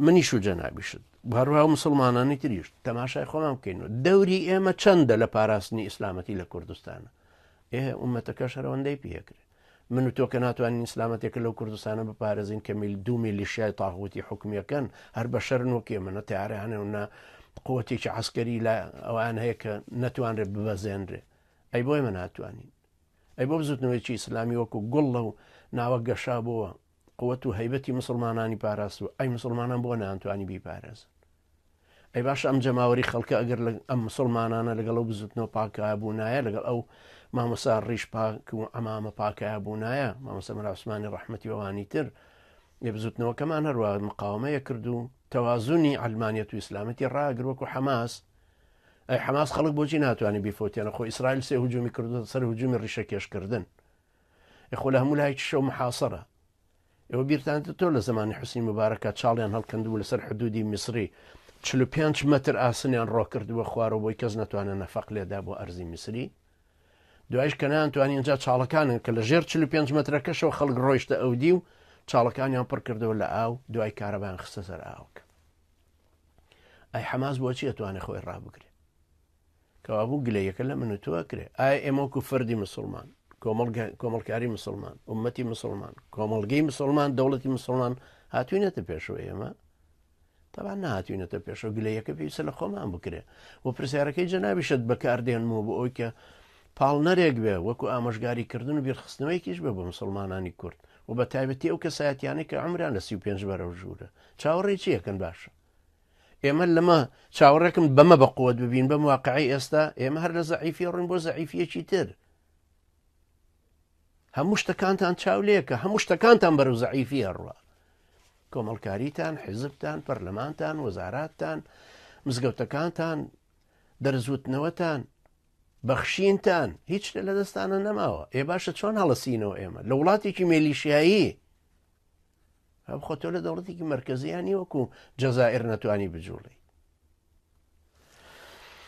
منیش و جەنابیشت هەروەها مسلمانانی تریش تەماشای خۆمان بکەینەوە دەوری ئێمە چەندە لە پاراستنی ئیسلامەتی لە کوردستانە ئومەتەکەش هەرەوەندەی پێکرێت من و تۆ کە ناتوانین ئیسلامەتێکە لەو کوردستانە بپارێزین کە میل 2 میلیشیای تاغوتی حکومیەکەن هەر بە شەرن وەکێ منە تیارانێ قوتێکی عسکەری لە ئەوان هەیە کە نەتوانرێت ببەزێنرێ ئەی بۆی من ناتوانین ئەی بۆ بزوتنەوەیکی ئیسلامی وەکو گوڵ لەو ناوە گەشا بووە قوت و هەیبەتی مسلمانانی پاراست و ئەی مسلمانان بۆ ناتوانی بیپارێزن ئەی باش ئەم جەماوەری خەڵکە ئەگەر ئەم مسلمانانە لەگەڵ بزوتنەوە پاکە بوونایە لەگەڵ ئەو مامۆسا ڕیش پاک و ئەمامە پاکە بوونایە مامۆستا مەلا عوسمانی ڕەحمەتی وەوانی تر بزوتنەوەکەمان هەروە مقاومەیە کرد و تەوازونی ئەلمانیەت و ئیسلامەتی ڕاگر وەکو حەماس ئەی حەماس خەڵک بۆچی ناتوانێت بیفۆتێنە خۆ ئیسرائیل سێ هجومی کردو سەر هجومی ڕیشەکێشکردن خۆ لە هەموو لایەکی شەو محاصرە ئێوە بیرتانتە تۆ لە زمانی حوسنی مبارەکە چاڵیان هەڵکەندبوو لەسەر حدودی میسری 45 متر ئاسنیان ڕۆ کردووە خوارەوە بۆی کەس نەتوانێت نەفەق لێدا بۆ ئەرزی میسری دوایش کە نانتوانین اینجا چاڵەکانن کە لە ژێر 45 مترەکەشەوە خەڵک ڕۆیشتە ئەودی و چاڵەکانیان پڕ کردەوە لە ئاو دوای کارەبان خستە سەر ئاوکە ئەی حەماس بۆچی ئەتوانێت خۆی ڕابگرێت کەوابوو گلەیەکە لە من و تۆ کرێ ئایا ئێمە وەکو فەردی مسلمان کۆمەڵکاری مسلمان ئومەتی مسلمان کۆمەڵگەی مسلمان دەوڵەتی مسلمان هاتوینەتە پێشەوە ئێمە تەبان نهاتوینەتە پێشەوە گلەیەکە پێویستە لە خۆمان بکرێ بۆ پرسیارەکەی جەنابیشت بەکاردێنمەوە بۆ ئەوی کە پاڵنەرێک بێ وەکو ئامۆژگاریکردن و بیرخستنەوەیکیش بێ بۆ مسلمانانی کورد و بە تایبەتی ئەو کەسایەتیانەی کە عمران لە 35 بەرەو ژوورە چاوەڕێی چیەکەن باشە ئێمە لەمە چاوەڕێکم بەمە بەقوت ببین بەم واقعی ئێستا ئێمە هەر لە زەعیفی ڕوین بۆ زەعیفیەکی تر هەموو شتەکانتان چاولێکە هەموو شتەکانتان بەرەو زەعیفی هەڕوە کۆمەڵکاریتان حیزبتان پەرلەمانتان وەزاراتتان مزگەوتەکانتان دەرزوتنەوەتان بەخشینتان هیچ لە دەستانە نەماوە ئێ باشە چۆن هەڵەسینەوە ئێمە لە وڵاتێکی مێلیشیایی هەم خۆ تۆ لە دەوڵەتێکی مرکزیانی وەکو جەزائیر نەتوانی بجوڵی